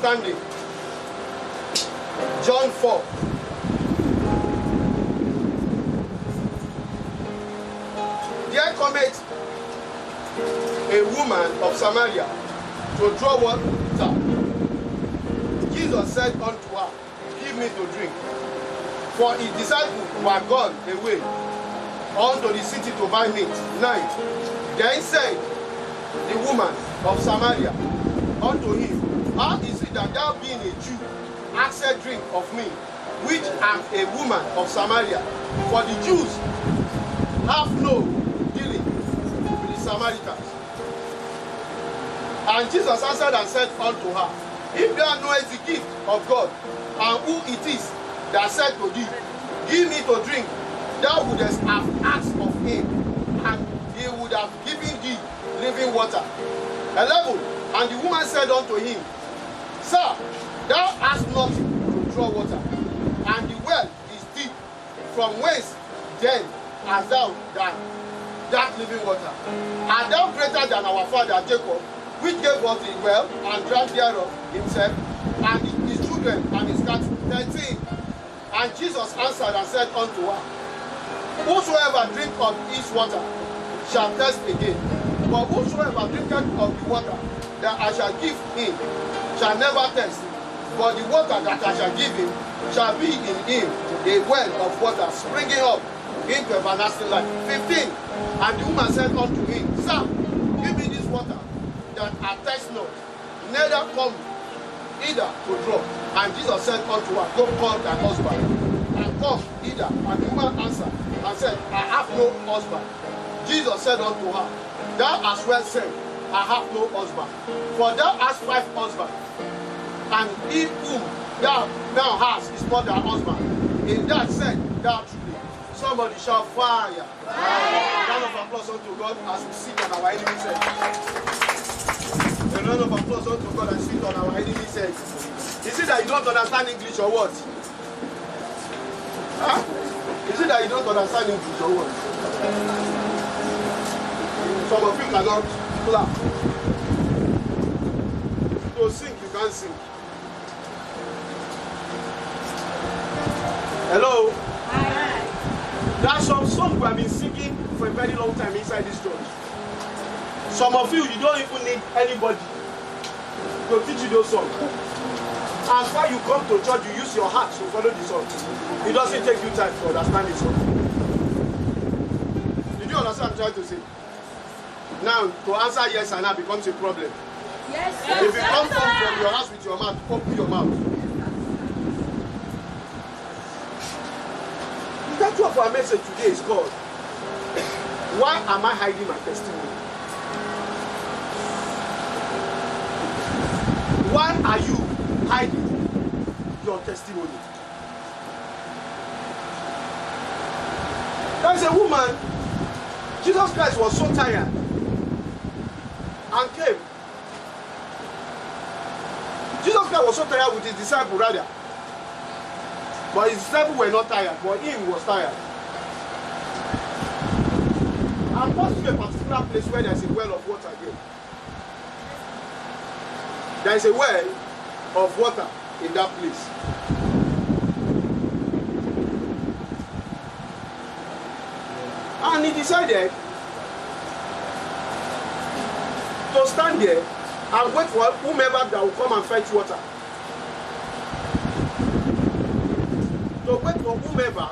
standing. John 4. There cometh a woman of Samaria to draw water. Jesus said unto her, give me to drink. For his disciples were gone away unto the city to buy meat. 9. Then said the woman of Samaria unto him, how is it that thou being a Jew askest drink of me, which am a woman of Samaria? For the Jews have no dealing with the Samaritans. And Jesus answered and said unto her, if thou knowest the gift of God, and who it is that said to thee, give me to drink, thou wouldest have asked of him, and he would have given thee living water. 11. And the woman said unto him, Sir, thou hast nothing to draw water, and the well is deep. From whence then hast thou that living water? Art thou greater than our father Jacob, which gave us the well, and drank thereof himself, and his children, and his cattle? 13. And Jesus answered and said unto her, whosoever drinketh of this water shall thirst again. But whosoever drinketh of the water that I shall give him shall never thirst. But the water that I shall give him shall be in him a well of water springing up into everlasting life. 15. And the woman said unto him, Sir, give me this water that I thirst not, neither come either to draw. And Jesus said unto her, go call thy husband, and come either. And the woman answered and said, I have no husband. Jesus said unto her, thou hast well said, I have no husband. For thou hast 5 husbands, and he whom thou now hast is not thy husband. In that said thou truly. Somebody shout fire. Fire. A round of applause unto God as we sit on our enemy's head. A round of applause unto God as we sit on our enemy's head. Is it that you don't understand English or what? Huh? Is it that you don't understand English or what? Some of you cannot clap. To sing, you can't sing. Hello? Hi. There are some songs we have been singing for a very long time inside this church. Some of you don't even need anybody to teach you those songs. As far you come to church, you use your heart to follow the song. It doesn't take you time to understand the song. Did you understand what I'm trying to say? Now, to answer yes and no becomes a problem. Yes, If you come from your house with your mouth, open your mouth. The title of our message today is called, Why Am I Hiding My Testimony? Why are you hiding your testimony? There is a woman, Jesus Christ was so tired and came. Jesus Christ was so tired with his disciples rather. But his disciples were not tired, but him was tired. And passed to a particular place where there is a well of water again. There is a well of water in that place. And he decided to stand there and wait for whomever that will come and fetch water. To wait for whomever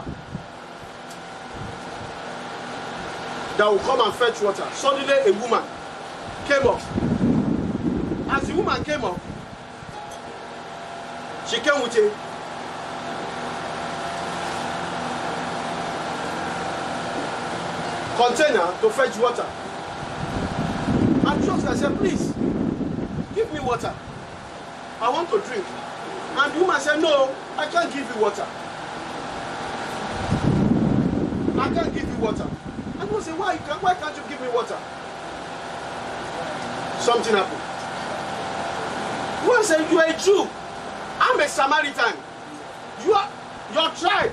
that will come and fetch water. Suddenly a woman came up. As the woman came up, she came with a container to fetch water. And Jesus said, please, give me water. I want to drink. And the woman said, no, I can't give you water. I can't give you water. And he said, why can't you give me water? Something happened. The woman said, you are a Jew. I'm a Samaritan. Your tribe,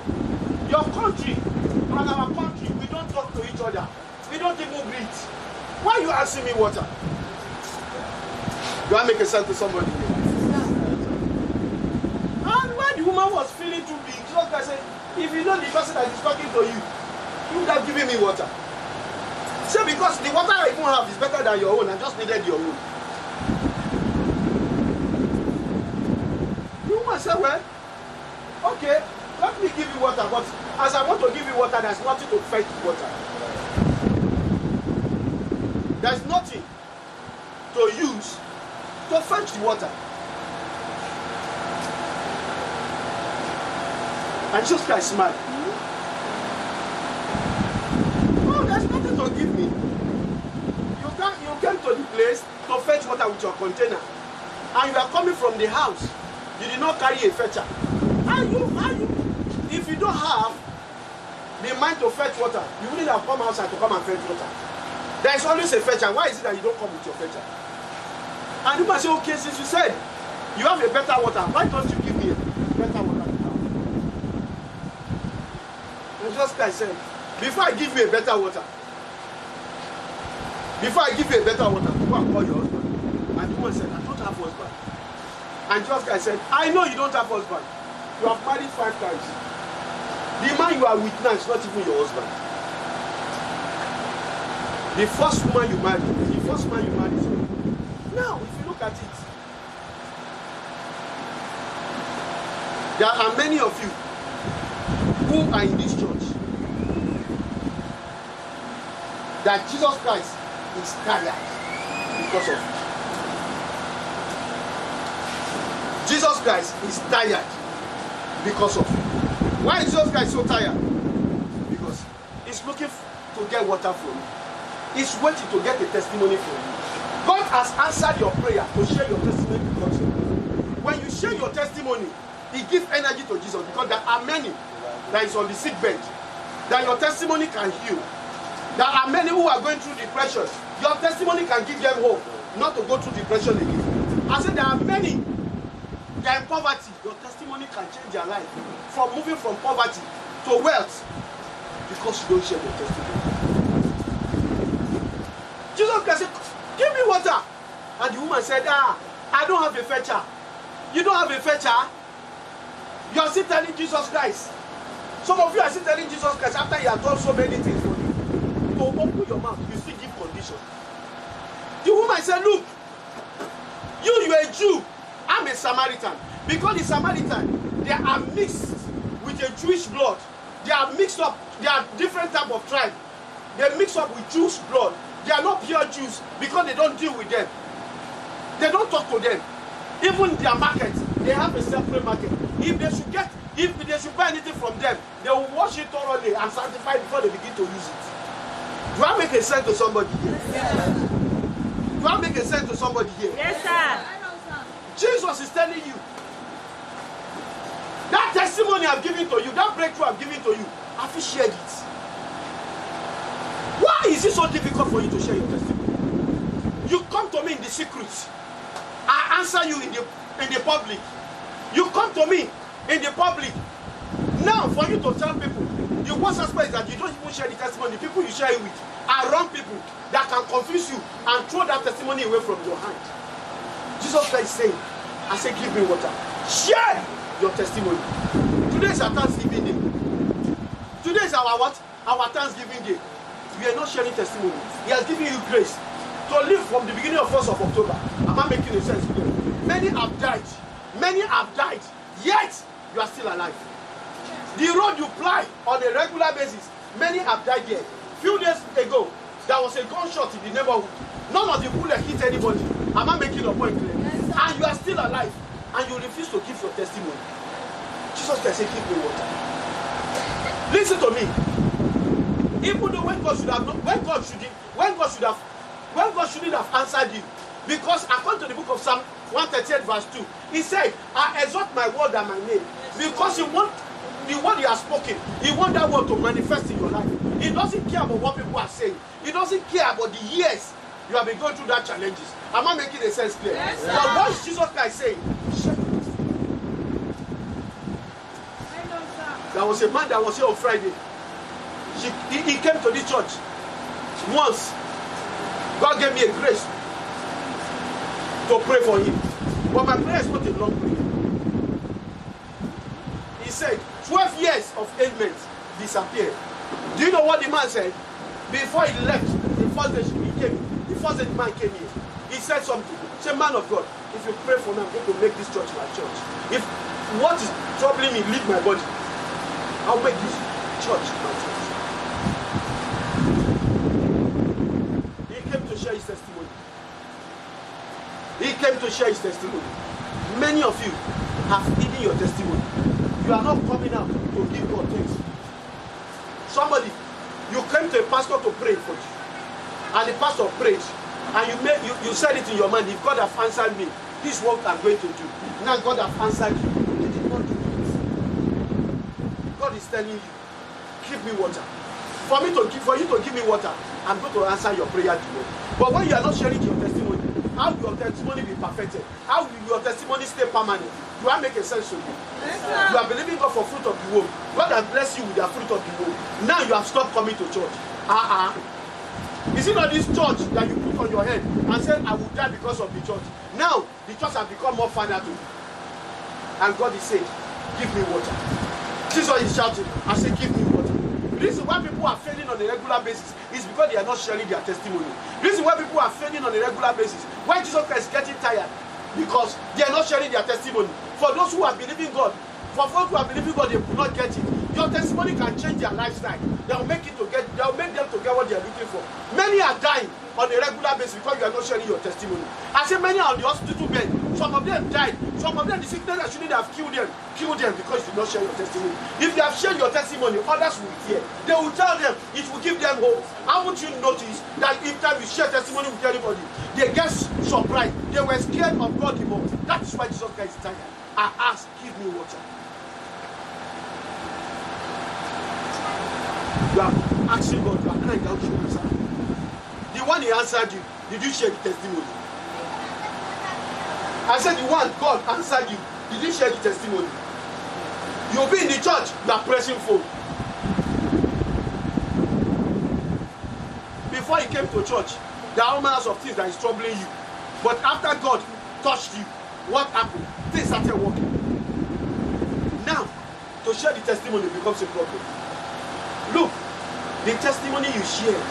your country, and our country, we don't talk to each other. We don't even greet. Why are you asking me water? Do I make a sense to somebody here? was feeling too big. Jesus Christ said, if you know the person that is talking to you, you would have given me water. Say, because the water I even have is better than your own. I just needed your own. The woman said, well, okay, let me give you water, but as I want to give you water, there's nothing to fetch water. There's nothing to use to fetch the water. And Jesus Christ smiled. Oh, there's nothing to give me. You came to the place to fetch water with your container. And you are coming from the house. You did not carry a fetcher. If you don't have the mind to fetch water, you wouldn't have come outside to come and fetch water. There is always a fetcher. Why is it that you don't come with your fetcher? And you must say, okay, since you said you have a better water, why don't you give me a better water? And Jesus Christ said, before I give you a better water, go and call your husband. And the woman said, I don't have husband. And Jesus Christ said, I know you don't have husband. You have married 5 times. The man you are with now is not even your husband. The first woman you married is you. Now, if you look at it, there are many of you who are in this church that Jesus Christ is tired because of you. Jesus Christ is tired because of you. Why is Jesus Christ so tired? Because he's looking to get water from you. He's waiting to get a testimony from you. God has answered your prayer to share your testimony because of you. When you share your testimony, it gives energy to Jesus, because there are many that is on the sick bench that your testimony can heal. There are many who are going through depression. Your testimony can give them hope not to go through depression again. I said there are many that are in poverty. Your testimony can change their life from moving from poverty to wealth because you don't share your testimony. Jesus Christ said, give me water. And the woman said, I don't have a fetcher. You don't have a fetcher? You are still telling Jesus Christ. Some of you are still telling Jesus Christ after he has done so many things for you. To open your mouth, you still give condition. The woman said, look, you are a Jew. I'm a Samaritan. Because the Samaritan, they are mixed with a Jewish blood. They are mixed up. They are different type of tribe. They mix up with Jewish blood. They are not pure Jews because they don't deal with them. They don't talk to them. Even their market, they have a separate market. If they should buy anything from them, they will wash it thoroughly and sanctify it before they begin to use it. Do I make a sense to somebody here? Yes. Do I make a sense to somebody here? Yes, sir. Jesus is telling you, that testimony I've given to you, that breakthrough I've given to you, have you shared it? Why is it so difficult for you to share your testimony? You come to me in the secret. I answer you in the public. You come to me in the public. Now, for you to tell people, the worst aspect is that you don't even share the testimony. The people you share it with are wrong people that can confuse you and throw that testimony away from your hand. Jesus Christ is saying, I say, give me water. Share your testimony. Today is our Thanksgiving day. Today is our what? Our Thanksgiving day. We are not sharing testimony. He has given you grace to live from the beginning of 1st of October. Am I making a sense here? Many have died. Many have died. Yet, you are still alive. The road you ply on a regular basis, many have died here. Few days ago, there was a gunshot in the neighborhood. None of the bullet hit anybody. Am I making a point clear? Yes, and you are still alive. And you refuse to give your testimony. Jesus can say, give me water. Listen to me. Even though when God shouldn't have answered you, because according to the book of Psalm 138 verse 2, he said, I exalt my word and my name, because he wants the word he has spoken. He wants that word to manifest in your life. He doesn't care about what people are saying. He doesn't care about the years you have been going through that challenges. Am I making a sense clear? Yes, but what is Jesus Christ saying? There was a man that was here on Friday. He came to this church once. God gave me a grace to pray for him. But my prayer is not a long prayer. of ailment disappeared. Do you know what the man said? Before he left, the first day the man came here, he said something. He said, man of God, if you pray for me, I'm going to make this church my church. If what is troubling me leave my body, I'll make this church my church. He came to share his testimony. He came to share his testimony. Many of you have hidden your testimony. You are not coming out to give God thanks. Somebody, you came to a pastor to pray for you, and the pastor prayed, and you said it in your mind, if God has answered me, this is what I'm going to do. Now God has answered you. You did not do it. God is telling you, give me water. For you to give me water, I'm going to answer your prayer today. But when you are not sharing your testimony, how will your testimony be perfected? How will your testimony stay permanent? Do I make a sense to you? You are believing God for fruit of the womb. God has blessed you with the fruit of the womb. Now you have stopped coming to church. Is it not this church that you put on your head and said, I will die because of the church? Now the church has become more fanatic. And God is saying, give me water. This is what he's shouting. I say, give me water. The reason why people are failing on a regular basis is because they are not sharing their testimony. The reason why people are failing on a regular basis, why Jesus Christ is getting tired, because they are not sharing their testimony. For those who are believing God, for those who are believing God, they will not get it. Your testimony can change their lifestyle. They will make them to get what they are looking for. Many are dying on a regular basis because you are not sharing your testimony. I say many are on the hospital bed. Some of them died. Some of them, the sickness that shouldn't have killed them because you did not share your testimony. If they have shared your testimony, others will hear. They will tell them, it will give them hope. Haven't you noticed that if time you share testimony with anybody, they get surprised. They were scared of God the most. That is why Jesus Christ is tired. I ask, give me water. You are asking God, you are crying out to answer. The one he answered you, did you share the testimony? I said the one God answered you, did you share the testimony? You'll be in the church, you are pressing phone. Before you came to church, there are all manners of things that is troubling you. But after God touched you, what happened? Things started working. Now, to share the testimony becomes a problem. Look, the testimony you shared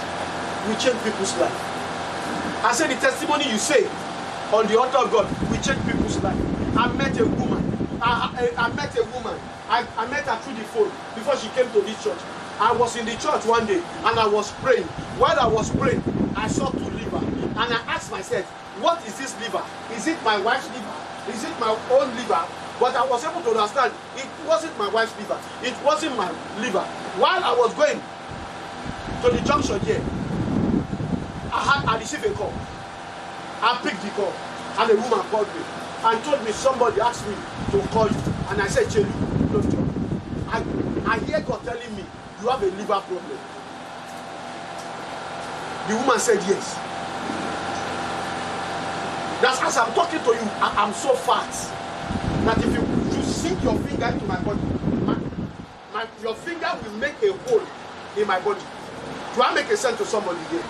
will change people's life. I said the testimony you say on the altar of God will change people's life. I met a woman. I met her through the phone before she came to this church. I was in the church one day and I was praying. While I was praying, I saw 2 liver. And I asked myself, what is this liver? Is it my wife's liver? Is it my own liver? But I was able to understand it wasn't my wife's liver. It wasn't my liver. While I was going to the junction here, I received a call. I picked the call and a woman called me and told me somebody asked me to call you. And I said, Chelu, don't talk. I hear God telling me you have a liver problem. The woman said yes. That's as I'm talking to you, I'm so fat that if you sink your finger into my body, your finger will make a hole in my body. Do I make a sense to somebody here?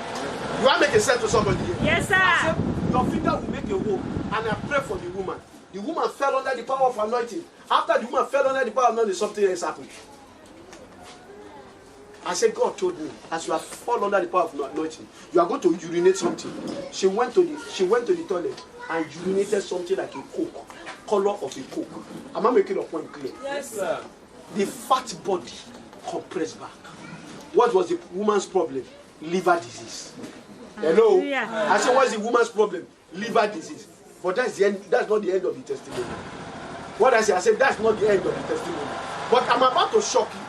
Do I make a sense to somebody here? Yes, sir. I said, your finger will make a hole, and I pray for the woman. The woman fell under the power of anointing. After the woman fell under the power of anointing, something else happened. I said, God told me, as you have fallen under the power of anointing, you are going to urinate something. She went to the toilet and urinated something like a coke, color of a coke. Am I making a point clear? Yes, sir. The fat body compressed back. What was the woman's problem? Liver disease. Hello? I said, what is the woman's problem? Liver disease. But that's the end. That's not the end of the testimony. What I said, that's not the end of the testimony. But I'm about to shock you.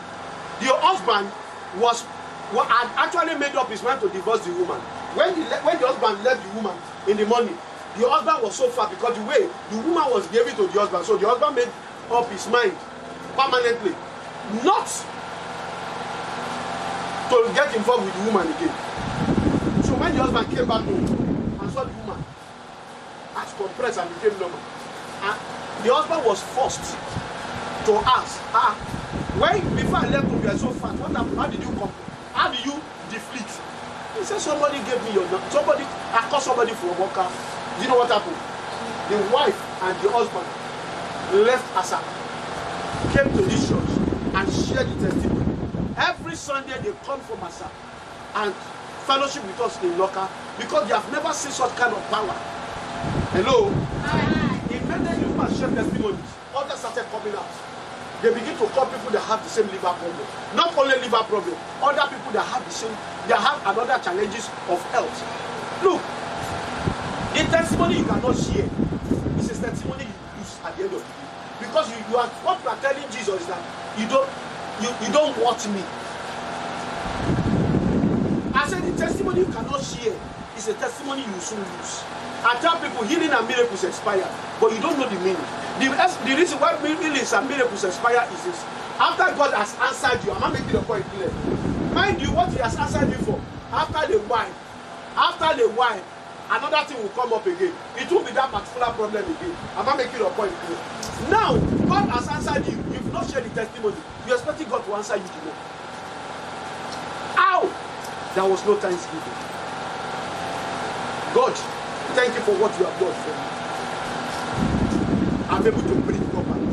The husband had actually made up his mind to divorce the woman. When the husband left the woman in the morning, the husband was so fat because the way the woman was giving to the husband, so the husband made up his mind permanently not to get involved with the woman again. So when the husband came back home and saw the woman as compressed and became normal, the husband was forced to ask, before I left home, you are so fat. What happened? How did you come? How did you deflate? He said, somebody gave me your number. I called somebody for a worker. Do you know what happened? The wife and the husband left Asa, came to this church, and share the testimony. Every Sunday they come from Massa and fellowship with us in Loka because they have never seen such kind of power. Hello? Immediately you must share testimonies. Others started coming out. They begin to call people that have the same liver problem. Not only liver problem, other people that have the same, they have another challenges of health. Look, the testimony you cannot share is a testimony you lose at the end of the day. Because you are, what you are telling Jesus is that you don't watch me. I said the testimony you cannot share is a testimony you soon lose. I tell people healing and miracles expire, but you don't know the meaning. The reason why healings and miracles expire is this. After God has answered you, I'm not making the point clear. Mind you, what he has answered you for, after the while, another thing will come up again. It won't be that particular problem again. I'm not making the point clear. Now, God has answered you. You've not shared the testimony. You're expecting God to answer you today. Ow! There was no thanksgiving. God, thank you for what you have done for me. I'm able to breathe properly.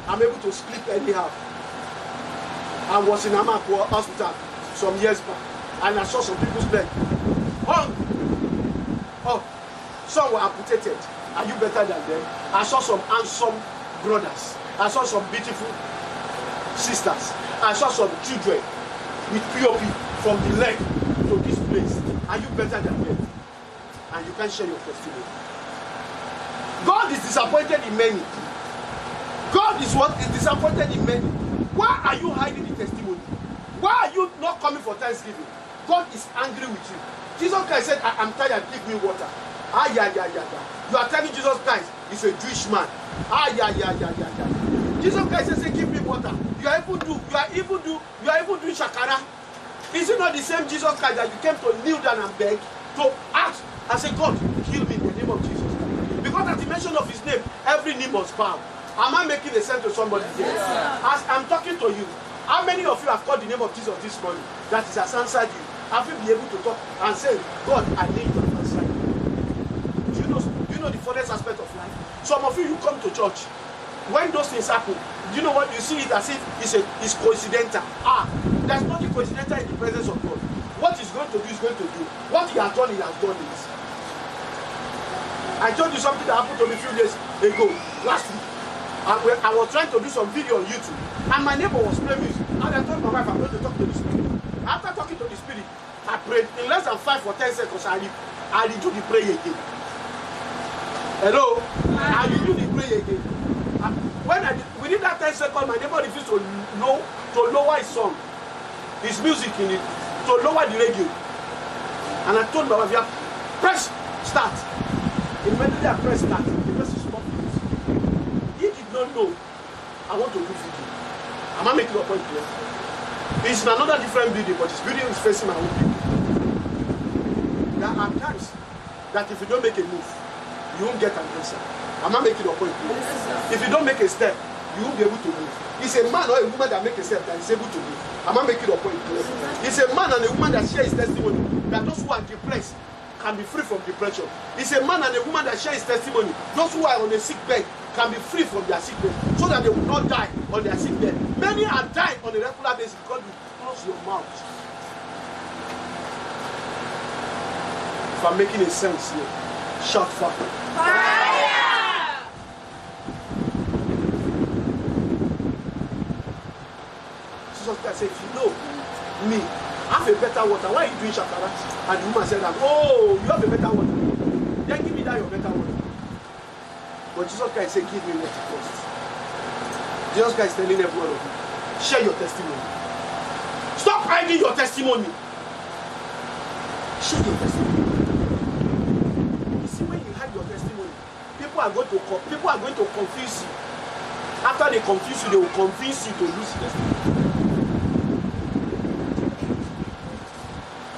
I'm able to sleep anyhow. I was in Amakwa hospital some years back, and I saw some people's leg. Some were amputated. Are you better than them? I saw some handsome brothers. I saw some beautiful sisters. I saw some children with POP from the leg to this place. Are you better than them? And you can share your testimony. God is disappointed in many. God is what is disappointed in many. Why are you hiding the testimony? Why are you not coming for Thanksgiving? God is angry with you. Jesus Christ said, I am tired, give me water. You are telling Jesus Christ he's a Jewish man. Jesus Christ said, give me water. You are even doing shakara. Is it not the same Jesus Christ that you came to kneel down and beg, to ask and say, God, heal me in the name of Jesus Christ? Because at the mention of his name, every knee must bow. Am I making a sense to somebody here? Yes, as I'm talking to you, how many of you have called the name of Jesus this morning that he has answered you? Have you been able to talk and say, God, I need you to answer you? Do you know the fullest aspect of life? Some of you come to church. When those things happen, do you know what? You see it as if it's coincidental. There's nothing coincidental in the presence of God. What he's going to do is going to do. What he has done it. I told you something that happened to me a few days ago, last week. I was trying to do some video on YouTube, and my neighbor was playing music. And I told my wife, I'm going to talk to the spirit. After talking to the spirit, I prayed in less than 5 or 10 seconds. I redo the prayer again. Hello? I redo the prayer again. Within that 10 seconds, my neighbor refused to lower his song, his music in it, to lower the radio. And I told my wife, press start. Immediately I pressed start. The person stopped it. He did not know I want to do video. Am I making a point here? It's in another different building, but his building is facing my own building. There are times that if you don't make a move, you won't get an answer. Am I making a point here? If you don't make a step, you won't be able to move. It's a man or a woman that makes a step that is able to move. Am I making a point here? It's a man and a woman that share his testimony that those who are depressed can be free from depression. It's a man and a woman that share his testimony. Those who are on a sick bed can be free from their sick bed so that they will not die on their sick bed. Many are dying on a regular basis because you close your mouth. If I'm making a sense here, shout fire. Fire! Jesus Christ said, if you know me, have a better water. Why are you doing shakara? And the woman said that, oh, you have a better water. Then give me that your better water. But Jesus Christ said, give me water first. Jesus Christ is telling every one of you, share your testimony. Stop hiding your testimony. Share your testimony. You see, when you hide your testimony, people are going to confuse you. After they confuse you, they will convince you to lose your testimony.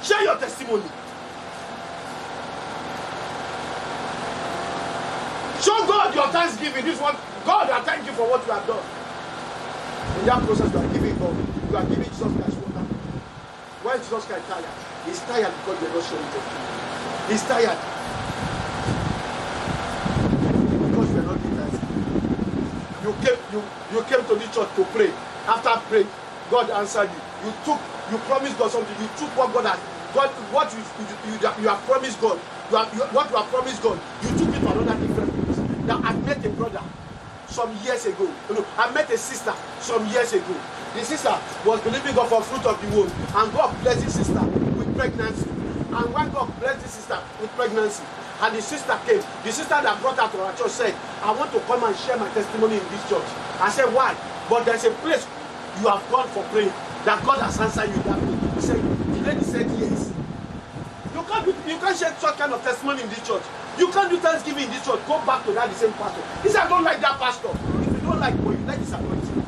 Share your testimony. Show God your thanksgiving. This one, God, I thank you for what you have done. In that process, you are giving God. You are giving Jesus Christ water. Why is Jesus Christ tired? He's tired because you're not showing testimony. He's tired because you're not giving thanksgiving. You you came to the church to pray. After praying, God answered you. You promised God something. You took what God has, what you have promised God. What you have promised God, you took it to another different place. Now I met a brother some years ago. I met a sister some years ago. The sister was believing God for fruit of the womb, and God blessed the sister with pregnancy. And when God blessed the sister with pregnancy, and the sister came, the sister that brought her to our church said, I want to come and share my testimony in this church. I said, why? But there's a place you have gone for praying that God has answered you that way. He said, the lady said yes. You can't share such kind of testimony in this church. You can't do Thanksgiving in this church. Go back to that the same pastor. He said, I don't like that pastor. If you don't like him, but you like his anointing.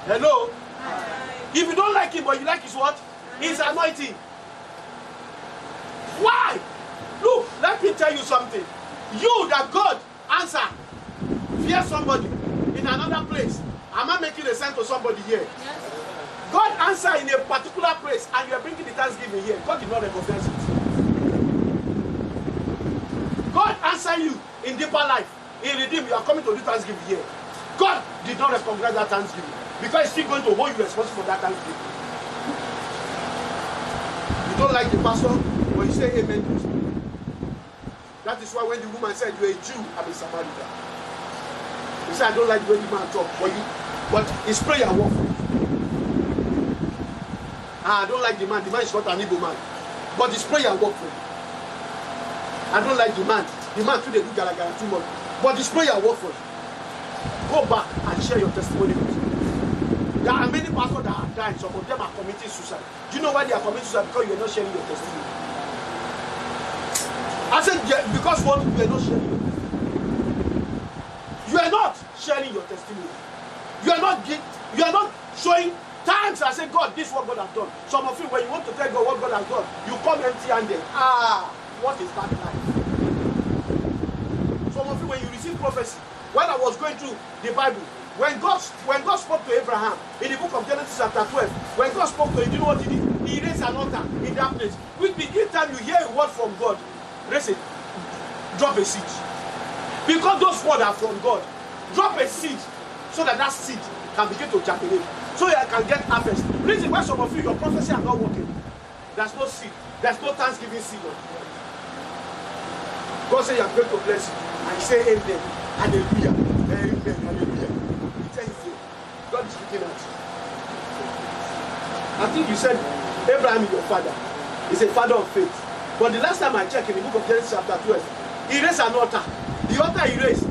Hello? Hi. If you don't like him, but you like his what? His anointing. Why? Look, let me tell you something. You that God answer, fear somebody in another place. Am I making a sense to somebody here? Yes. God answer in a particular place, and you are bringing the Thanksgiving here. God did not recognize it. God answer you in deeper life. In Redeem, you are coming to do Thanksgiving here. God did not recognize that Thanksgiving because He's still going to hold you responsible for that Thanksgiving. You don't like the pastor, but you say amen to him. That is why when the woman said, you're a Jew, I'm a Samaritan. He said, I don't like the way the man talk, but his prayer work. I don't like the man is not an evil man, but his prayer work for him. I don't like the man too they do gara too much, but his prayer work for him. Go back and share your testimony with him. There are many pastors that are dying, some of them are committing suicide. Do you know why they are committing suicide? Because you are not sharing your testimony. I said, yeah, because what? You are not sharing your testimony. You are not sharing your testimony. You are not showing times I say, God, this is what God has done. Some of you, when you want to tell God what God has done, you come empty-handed. What is that like? Some of you, when you receive prophecy, when I was going through the Bible, when God spoke to Abraham in the book of Genesis chapter 12, when God spoke to him, you know what he did? He raised an altar in that place. Which means each time you hear a word from God, raise it, drop a seed. Because those words are from God. Drop a seed so that seed can begin to germinate. So you can get harvest. Reason why some of you, your prophecy are not working. There's no seed. There's no Thanksgiving seed. God said you are going to bless you. And say amen. Hallelujah. Amen. Hallelujah. He tells you. God is looking at you. I think you said Abraham is your father. He's a father of faith. But the last time I checked in the book of Genesis chapter 12, he raised an altar. The altar he raised,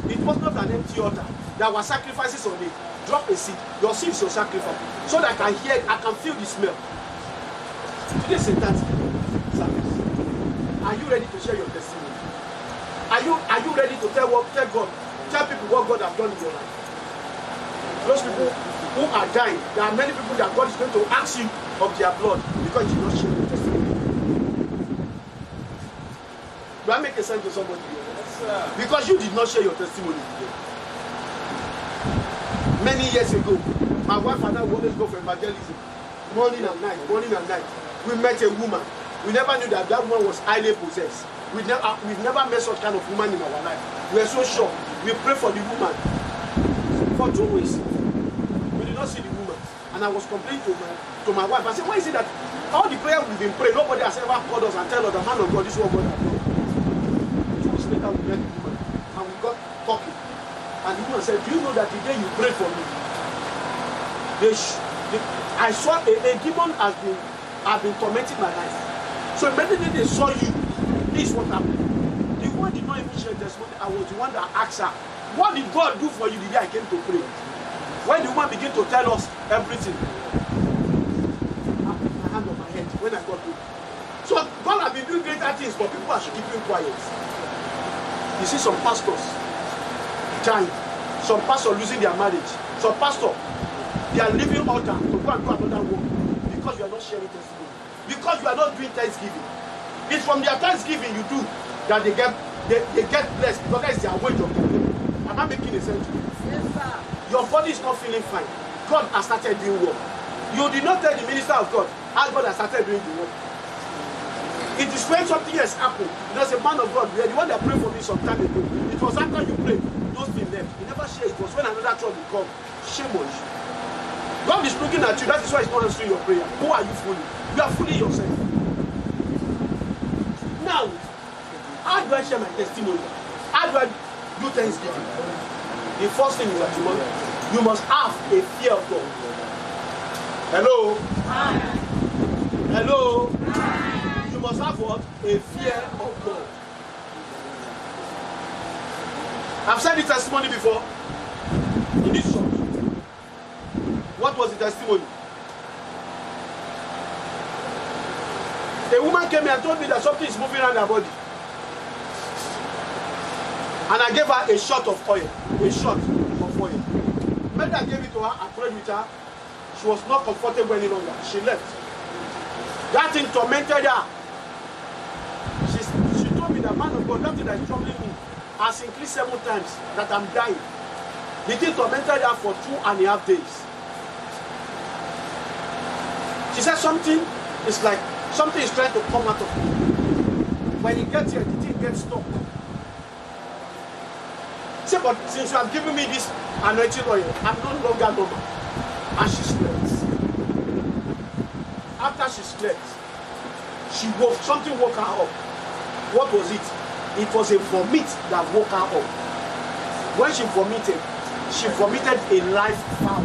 it was not an empty altar. There were sacrifices on it. Drop a seed. Your seed is your sacrifice. So that I can feel the smell. Today is a Thanksgiving service. Are you ready to share your testimony? Are you ready to tell God, tell people what God has done in your life? Those people who are dying, there are many people that God is going to ask you of their blood because you did not share your testimony. Do I make a sense to somebody here? Yes, because you did not share your testimony today. Many years ago, my wife and I would always go for evangelism, morning and night. We met a woman. We never knew that woman was highly possessed. We've never met such kind of woman in our life. We were so shocked. We prayed for the woman for 2 weeks. We did not see the woman. And I was complaining to my wife. I said, why is it that all the prayer we've been praying, nobody has ever called us and tell us the man of God, this is what God has done. 2 weeks later, we met the woman. And we got talking. And the woman said, do you know that the day you prayed for me, I saw a demon has been tormenting my life. So immediately they saw you. This is what happened. The woman did not even share testimony. I was the one that asked her, what did God do for you the day I came to pray? When the woman began to tell us everything, I put my hand on my head when I got to. So God has been doing greater things, but people are keeping quiet. You see some pastors dying, some pastors losing their marriage, some pastors, they are leaving altar to go and do another work because you are not sharing testimony, because you are not doing Thanksgiving. It's from their Thanksgiving you do that they get blessed because that is their wage of their labor. Am I making a sense to you? Yes, sir. Your body is not feeling fine. God has started doing work. You did not tell the minister of God how God has started doing the work. It is when something has happened. There's a man of God, the one that prayed for me some time ago. It was after you prayed, those things left. He never shared it. come. Shame on you. God is looking at you. That is why he's not answering your prayer. Who are you fooling? You are fooling yourself. Now, how do I share my testimony? How do I do thanksgiving? The first thing is that you must have a fear of God. Hello? Hello? You must have what? A fear of God. I've said the testimony before in this church. What was the testimony? A woman came here and told me that something is moving around her body. And I gave her a shot of oil. A shot of oil. When I gave it to her, I prayed with her. She was not comfortable any longer. She left. That thing tormented her. She told me that, man of God, that thing that is troubling me has increased 7 times, that I'm dying. The thing tormented her for 2.5 days. She said something is like, something is trying to come out of me. When you get here, the thing gets stuck. She said, but since you have given me this anointing oil, I'm no longer normal. And she slept. After she slept, she woke, something woke her up. What was it? It was a vomit that woke her up. When she vomited a live fowl.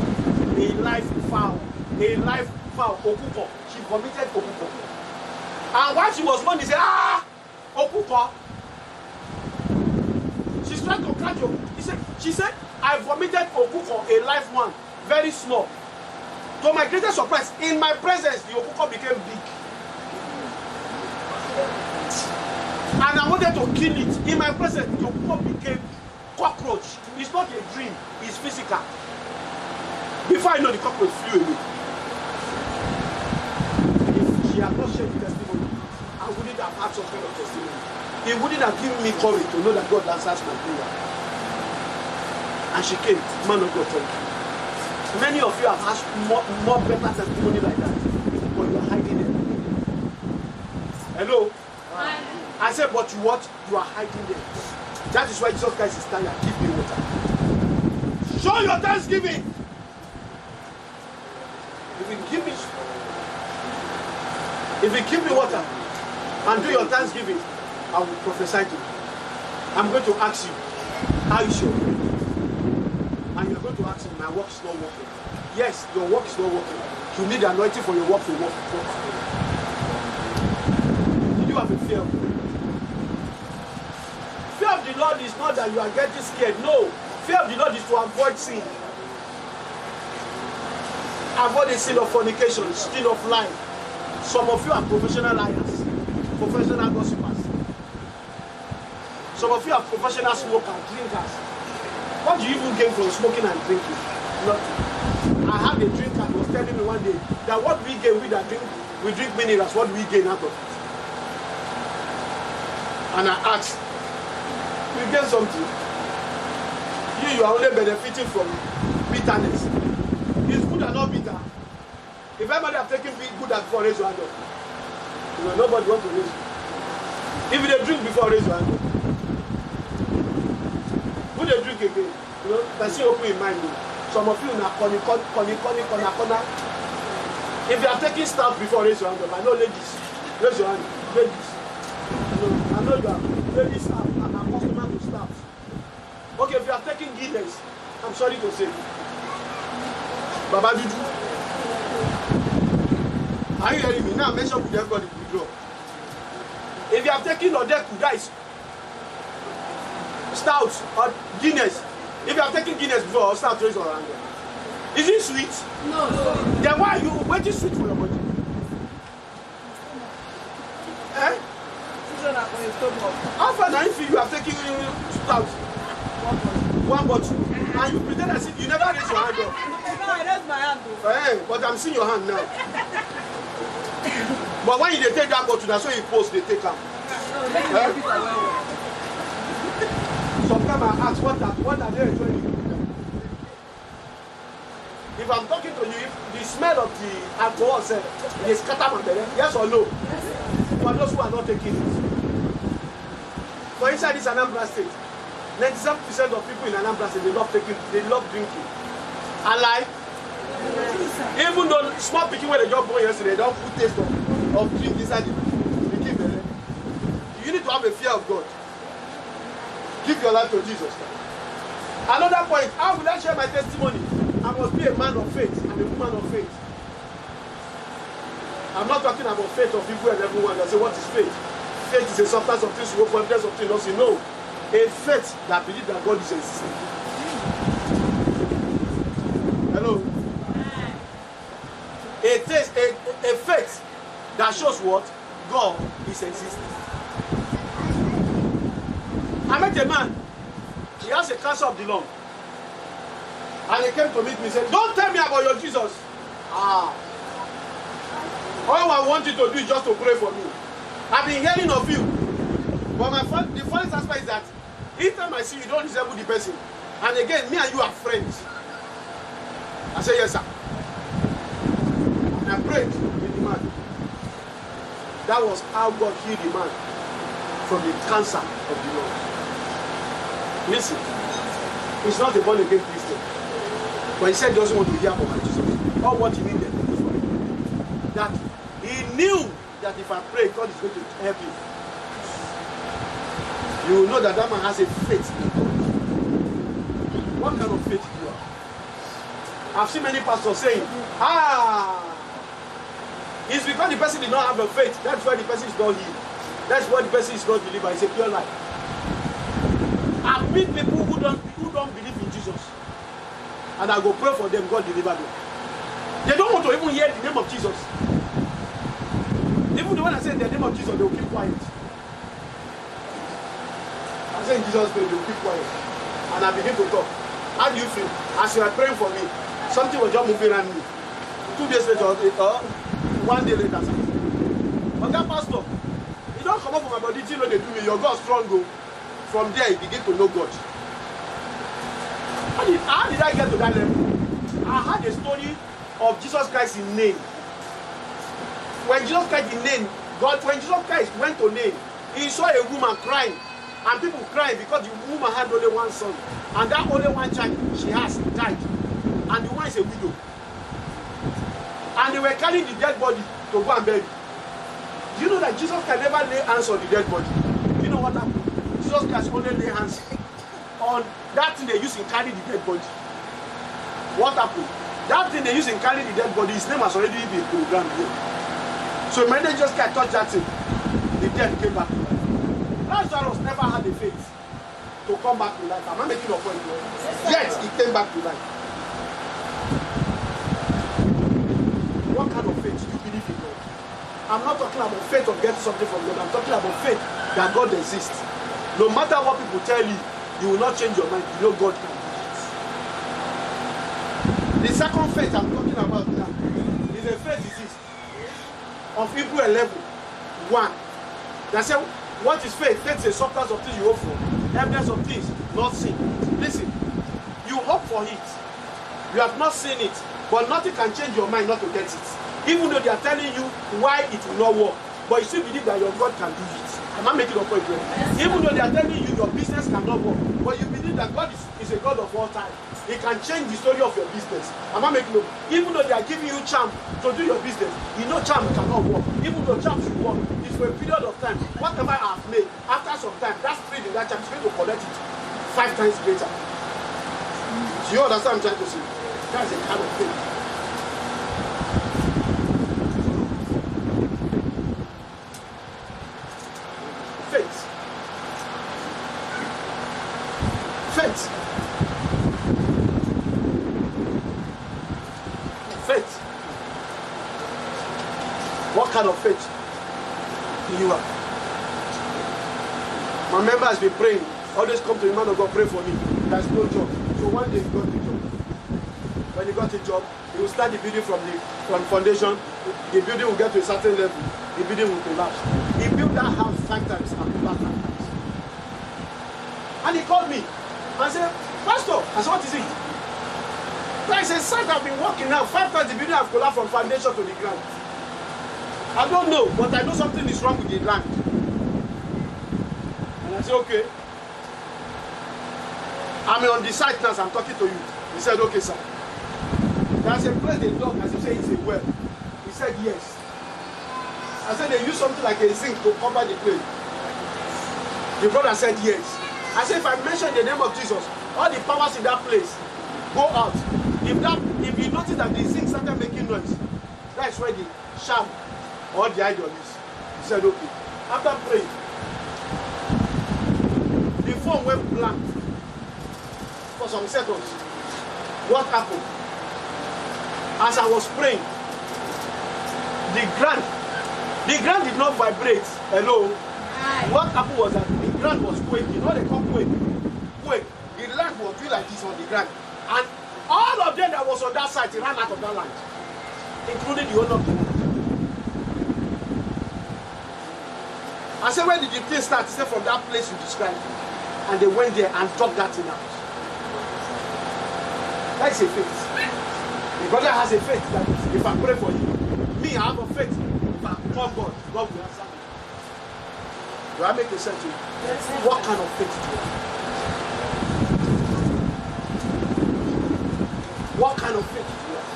A live fowl. A live fowl. Okuko. She vomited okuko. And while she was born, he said, okuko. She's trying to catch you. She said, I vomited okuko, a live one, very small. To my greatest surprise, in my presence, the okuko became big. And I wanted to kill it. In my presence, the okuko became cockroach. It's not a dream, it's physical. Before I know, the cockroach flew away. If she had not shared the testimony, I wouldn't have had some kind of testimony. It wouldn't have given me courage to know that God answers my prayer. And she came, man of God, thank you. Many of you have asked more better testimony like that, but you are hiding it. Hello? Hi. I said, but what? You are hiding it. That is why Jesus Christ is telling you, give me water. Show your thanksgiving. If you give me water and do your thanksgiving, I will prophesy to you. I'm going to ask you, are you sure? And you're going to ask me, my work is not working. Yes, your work is not working. You need anointing for your work to work. Did you have a fear of God? Fear of the Lord is not that you are getting scared. No. Fear of the Lord is to avoid sin. Avoid the sin of fornication, sin of lying. Some of you are professional liars, professional gossipers. Some of you are professional smokers, drinkers. What do you even gain from smoking and drinking? Nothing. I had a drinker who was telling me one day that what we gain with that drink, we drink minerals, what do we gain out of it? And I asked, we gain something. You are only benefiting from bitterness. It's good and not bitter. If everybody have taken good and before, raise your hand up. You know, nobody wants to raise you. If they drink before, raise your hand up. Who they drink again? You know, that's open in mind. Some of you now corner. If you are taking stout before, raise your hand up. I know ladies. Raise your hand. Ladies. You know, I know you are ladies are accustomed to stout. Okay, if you are taking Guinness, I'm sorry to say. Baba Juju. Are you hearing me? Now mention with everybody withdraw. If you have taken Odeku, guys, stout or Guinness. If you have taken Guinness before or stout, raise your hand. Is it sweet? No. Then why are you waiting sweet for your body? Eh? How far now if you have taken stout? One bottle. And you pretend as if you never raise your hand up. No, I raised my hand. Hey, but I'm seeing your hand now. But when you take that bottle, that's when you post, they take them. Sometimes I ask, what are they enjoying? If I'm talking to you, if the smell of the alcohol they scatter my belly, yes or no? For those who are not taking it. For inside this Anambra State, 97% of people in Anambra State, they love drinking. I lie. Even though small pikin when they just born yesterday, they don't put taste of drink inside the pikin belle. You need to have a fear of God. Give your life to Jesus. Another point, how will I share my testimony? I must be a man of faith and a woman of faith. I'm not talking about faith of people and everyone that say, what is faith? Faith is a substance of things you hope for, evidence of things not seen. No. A faith that believes that God is existing. Hello? A faith that shows what? God is existing. I met a man. He has a cancer of the lung. And he came to meet me and said, don't tell me about your Jesus. All I want you to do is just to pray for me. I've been hearing of you. But the funny aspect is that each time I see you, don't resemble the person. And again, me and you are friends. I said, yes, sir. And I prayed with the man. That was how God healed the man from the cancer of the lung. Listen, he's not a born-again Christian. But he said he doesn't want to hear about my Jesus. All what he needed was for him. That he knew that if I pray, God is going to help him. You will know that that man has a faith in God. What kind of faith do you have? I've seen many pastors saying, it's because the person did not have a faith. That's why the person is not healed. That's why the person is not believer. It's a pure lie. I've met people who don't believe in Jesus. And I go pray for them, God deliver them. They don't want to even hear the name of Jesus. Even when I say the name of Jesus, they will keep quiet. I say in Jesus' name, they will keep quiet. And I begin to talk. How do you feel? As you are praying for me, something was just moving around me. 2 days later, 1 day later, but that pastor, he don't come up from my body, you know they do me, your God strong go. From there, he begin to know God. How did I get to that level? I had a story of Jesus Christ in name. When Jesus Christ in name, when Jesus Christ went to name, he saw a woman crying. And people crying because the woman had only one son. And that only one child she has died. And the one is a widow. And they were carrying the dead body to go and bury. Do you know that Jesus can never lay hands on the dead body? Do you know what happened? Jesus Christ only lay hands on that thing they use in carrying the dead body. What happened? That thing they use in carrying the dead body, his name has already been programmed here. So when they just can't touch that thing, the dead came back to life. Lazarus never had the faith to come back to life. I'm not making a point here. Yet he came back to life. What kind of faith do you believe in God? I'm not talking about faith of getting something from God. I'm talking about faith that God exists. No matter what people tell you, you will not change your mind. You know God can do it. The second faith I'm talking about now is a faith disease of Hebrew 11:1. That said, what is faith? Faith is a substance of things you hope for, evidence of things not seen. Listen, you hope for it, you have not seen it, but nothing can change your mind not to get it. Even though they are telling you why it will not work, but you still believe that your God can do it. I'm not making a point here. Even though they are telling you your business cannot work, but you believe that God is a God of all time. He can change the story of your business. I'm not making no. Even though they are giving you charm to do your business, you know charm cannot work. Even though charm should work, it's for a period of time. Whatever I have made, after some time, that spirit in that charm is going to collect it 5 times greater. Do you understand what I'm trying to say? That's a kind of thing. Faith. Faith. Faith. What kind of faith do you have? My member has been praying. Always come to the man of God, pray for me. There's no job. So one day he got the job. When he got a job, he will start the building from foundation. The building will get to a certain level. The building will collapse. He built that house 5 times and built that 5 times. And he called me and said, Pastor, I said, what is it? There is a site I've been working now. 5 times the building have collapsed from foundation to the ground. I don't know, but I know something is wrong with the land. And I said, okay. I'm on the site now, so I'm talking to you. He said, okay, sir. There's a place they dug, as you say, it's a well. He said yes. I said they use something like a zinc to cover the place. The brother said yes. I said if I mention the name of Jesus, all the powers in that place go out. If you notice that the zinc started making noise, that's where the sham or the idol is. He said okay. After praying, the phone went blank for some seconds. What happened? As I was praying, the ground did not vibrate. Hello. What happened was that the ground was quaking. You know they call quake. The land was doing like this on the ground. And all of them that was on that side, they ran out of that land. Including the owner of the land. I said, where did the thing start? He said, from that place you described. And they went there and dropped that thing out. That's a faith. The brother has a faith that if I pray for you, me, I have a faith. If I call God, God will answer me. Do I make a sense to you? What kind of faith do you have? What kind of faith do you have?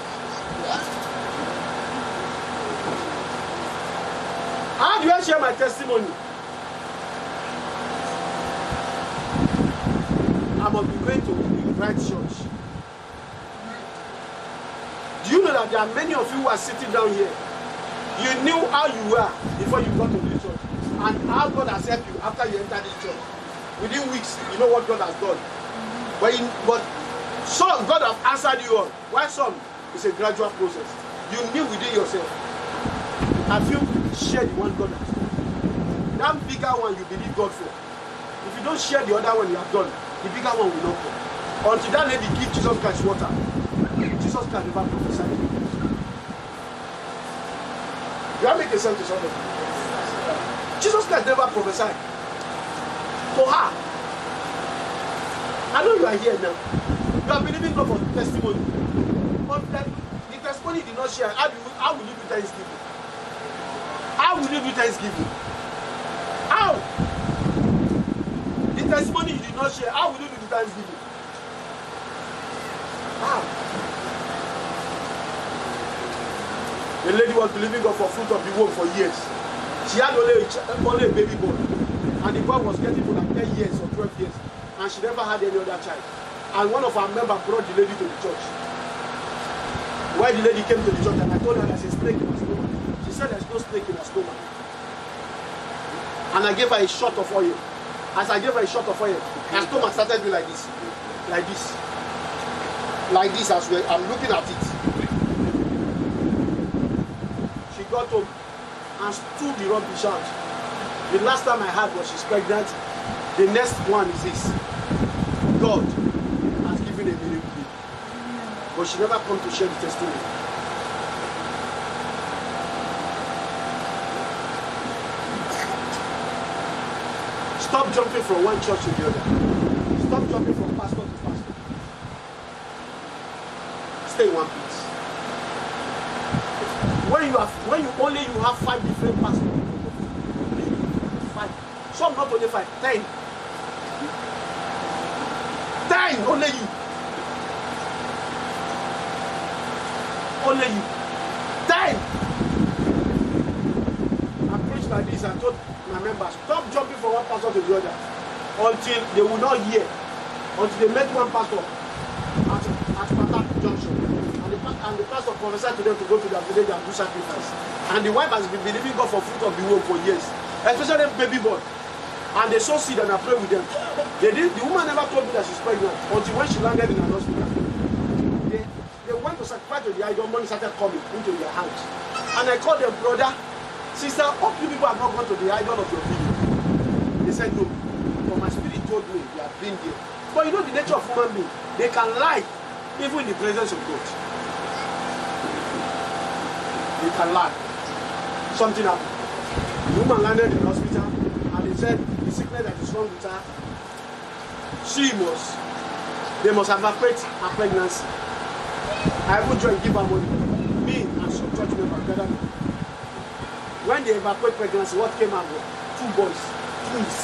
How do I share my testimony? I must be going to the right church. Do you know that there are many of you who are sitting down here? You knew how you were before you got to this church. And how God has helped you after you entered this church. Within weeks, you know what God has done. But some God has answered you on. Why some? It's a gradual process. You knew within yourself. Have you shared the one God has done? That bigger one you believe God for. If you don't share the other one you have done, the bigger one will not come. Until that lady give Jesus Christ water, Jesus can never prophesy. You are making sense to somebody. Jesus Christ never prophesied to her. I know you are here now. You are believing God for testimony. But the testimony did not share. How will you do thanksgiving? How will you do thanksgiving? How? The testimony you did not share. How will you do the thanksgiving? How? The lady was believing God for fruit of the womb for years. She had only a baby boy. And the boy was getting for like 10 years or 12 years. And she never had any other child. And one of our members brought the lady to the church. Why the lady came to the church and I told her there's a snake in her stomach. She said there's no snake in her stomach. And I gave her a shot of oil. As I gave her a shot of oil, her stomach started to be like this. Like this. Like this as well. I'm looking at it. She got home and stood the rubbish out. The last time I heard was she's pregnant. The next one is this. God has given a miracle. But she never come to share the testimony. Stop jumping from one church to the other. Stop jumping from pastor to pastor. Stay in one place. When you have 5 different pastors. 5. Some not only 5, 10. 10 only you. Only you. 10. I preached like this and told my members, stop jumping from one pastor to the other until they will not hear. Until they met one pastor at Patak Junction. And the pastor prophesied to them to go to their village and do sacrifice. And the wife has been believing God for fruit of the womb for years. Especially baby boy. And they saw seed and I prayed with them. The woman never told me that she's pregnant until when she landed in an hospital. They went to sacrifice to the idol, money started coming into their hands. And I called them, brother, sister, all you people have not gone to the idol of your village. They said no. But my spirit told me they have been there. But you know the nature of human being. They can lie even in the presence of God. They can lie. Something happened. The woman landed in the hospital and they said the sickness that is wrong with her, they must evacuate her pregnancy. I even joined give her money. Me and some church members gathered. When they evacuate pregnancy, what came out was 2 boys, twins.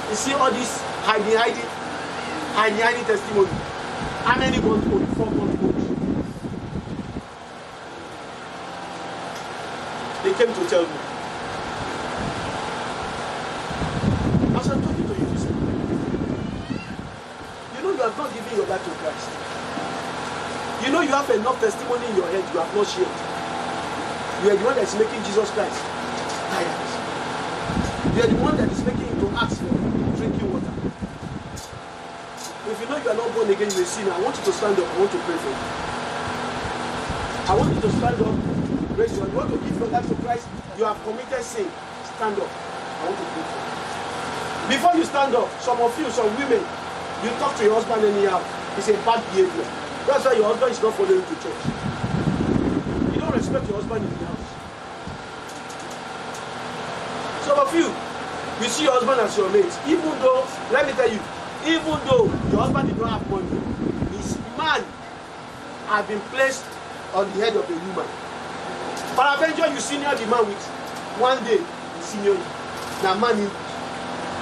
You see all this hiding testimony. How many months old? 4 months old. They came to tell me. As I'm talking to you this morning, you know you have not given your life to Christ. You know you have enough testimony in your head you have not shared. You are the one that is making Jesus Christ tired. You are the one that is making him to ask for drinking water. If you know you are not born again, you are a sinner, I want you to stand up. I want to pray for you. I want you to stand up. Raise your hand. You want to give your life to Christ. You have committed sin. Stand up. I want to pray for you. Before you stand up, some of you, some women, you talk to your husband anyhow. It's a bad behavior. That's why your husband is not following you to church. You don't respect your husband in the house. Some of you see your husband as your mate. Even though, let me tell you, even though your husband did not have money, his man has been placed on the head of a woman. But eventually you senior the man with one day, he senior you. Now man you.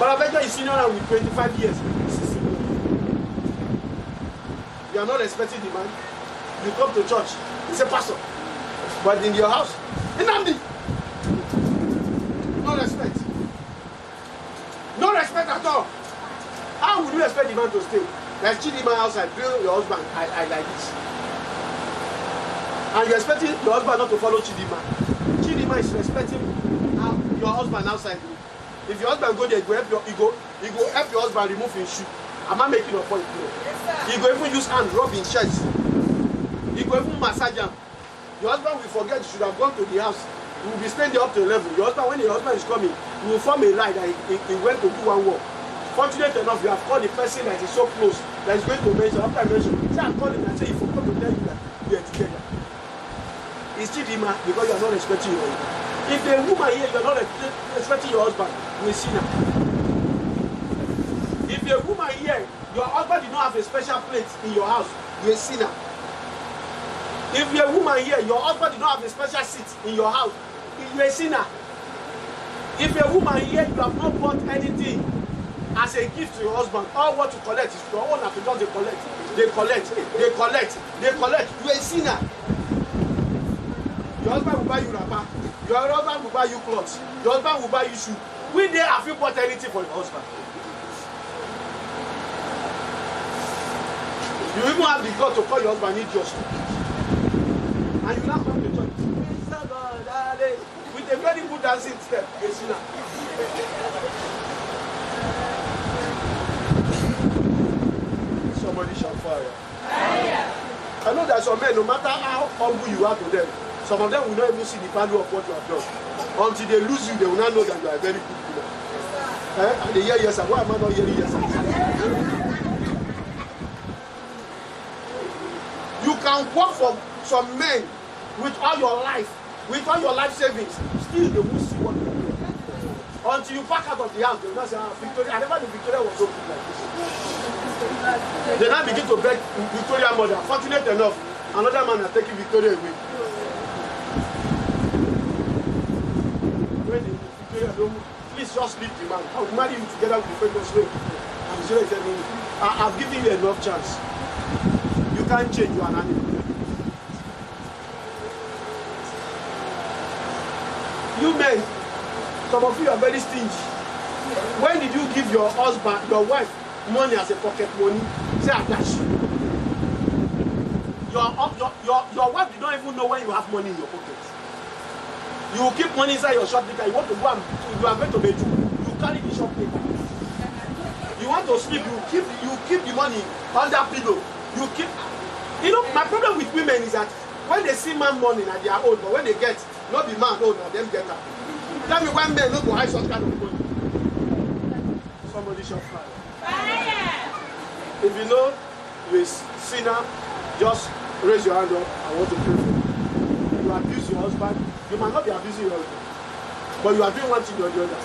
But eventually you senior him with 25 years, he's senior. You are not respecting the man. You come to church, he's a pastor. But in your house, Nnamdi. No respect. No respect at all. How would you expect the man to stay? Like Chidima outside, drill your husband, I like this. And you're expecting your husband not to follow Chidima. Chidima is respecting your husband outside. If your husband go there, he go help your husband remove his shoe. Am I making a point? Yes, he go even use hand rub his chest. He go even massage him. Your husband will forget you should have gone to the house. You will be staying there up to 11. Your husband, when your husband is coming, you will form a lie that he went to do one work. Fortunate enough, you have called the person that is so close that is going to mention. After I mention, say I'm calling and say he forgot to tell you that we are together. It's Chidima because you are not respecting your husband. If a woman here, you are not respecting your husband, you will see now. If a woman here, your husband did not have a special plate in your house, you will see now. If you're a woman here, your husband did not have a special seat in your house, you're a sinner. If you're a woman here, you have not bought anything as a gift to your husband, all what you collect is your own because they collect. You're a sinner. Your husband will buy you wrapper. Your husband will buy you clothes. Your husband will buy you shoes. When day have you bought anything for your husband? You even have the God to call your husband idiot. And you now come to church with a very good dancing step, a sinner. Somebody shall fire. I know that some men, no matter how humble you are to them, some of them will not even see the value of what you have done. Until they lose you, they will not know that you are a very good leader. And they hear yes, and why am I not hearing yes? You can work for some men with all your life savings, still they won't see what you do. Until you back out of the house, they will not say, Victoria, I never knew Victoria was so good like this. They now begin to beg Victoria mother. Fortunate enough, another man has taken Victoria away. When Victoria don't, please just leave the man. I will marry you together with the famous way. And Victoria tell me, I've given you enough chance. You can't change, you are an animal. You men, some of you are very stingy. When did you give your husband, your wife, money as a pocket money? Say I dash you. Your wife did not even know when you have money in your pocket. You will keep money inside your shop because you want to go and you are going to bed. You carry the shop paper. You want to sleep, you keep the money under pillow. You keep. You know, my problem with women is that when they see man money and they are old, but when they get, not the man old, and them get up. Tell me when men don't go hide such kind of money. Somebody shall fire. If you know you're a sinner, just raise your hand up. I want to pray for you. You abuse your husband. You might not be abusing your husband, but you are doing one thing or the other.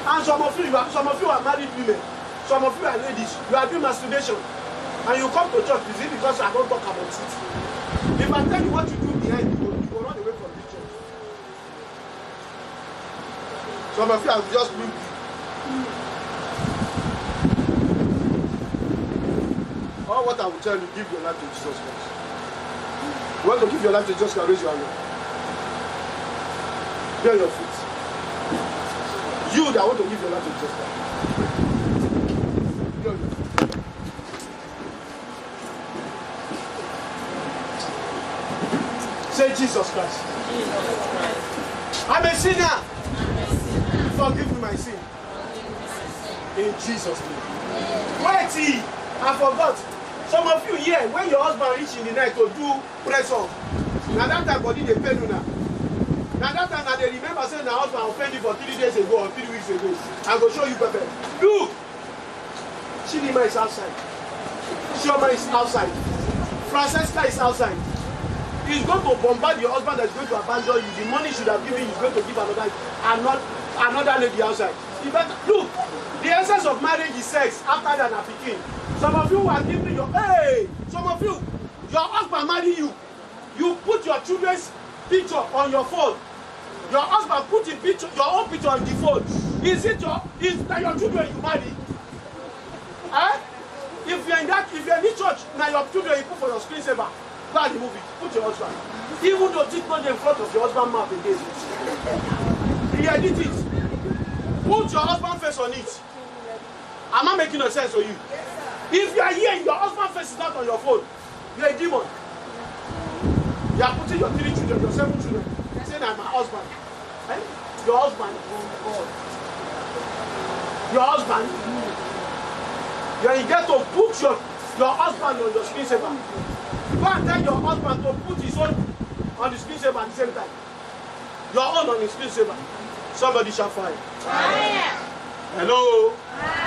And some of you are married women. Some of you are ladies. You are doing masturbation. And you come to church, is it because I don't talk about it? If I tell you what you do behind, you will run away from this church. Some of you have just moved. All what I will tell you, give your life to Jesus Christ. You want to give your life to Jesus Christ, raise your hand. Bear your feet. You that want to give your life to Jesus Christ. Bear your feet. Say Jesus Christ. I'm a sinner. Forgive me my sin. In Jesus' name. Wait, I forgot. Some of you here, when your husband reach in the night to do press up, now that time body they pain you now. Now that time they remember saying the husband offended you for 3 days ago or 3 weeks ago. I go show you better. Look! Chidima is outside. Shioma is outside. Francesca is outside. He's going to bombard your husband that's going to abandon you. The money should have given you, he's going to give another lady outside. You better look. The essence of marriage is sex after that na pikin. Some of you are giving your some of you, your husband marry you. You put your children's picture on your phone. Your husband put your own picture on the phone. Is that your children you marry? If you're in this church, now your children you put for your screensaver. Go and remove it. Put your husband. Even though it's not in front of your husband's mouth again. He edit it. Put your husband's face on it. Am I making no sense for you? If you are here and your husband's face is not on your phone, you're a demon. You are putting your 3 children, your 7 children, saying I'm my husband. Your husband. Your husband. You get to put your husband on your screensaver. Go and tell your husband to put his own on the screensaver at the same time. Your own on the screensaver. Somebody shall find. Hello.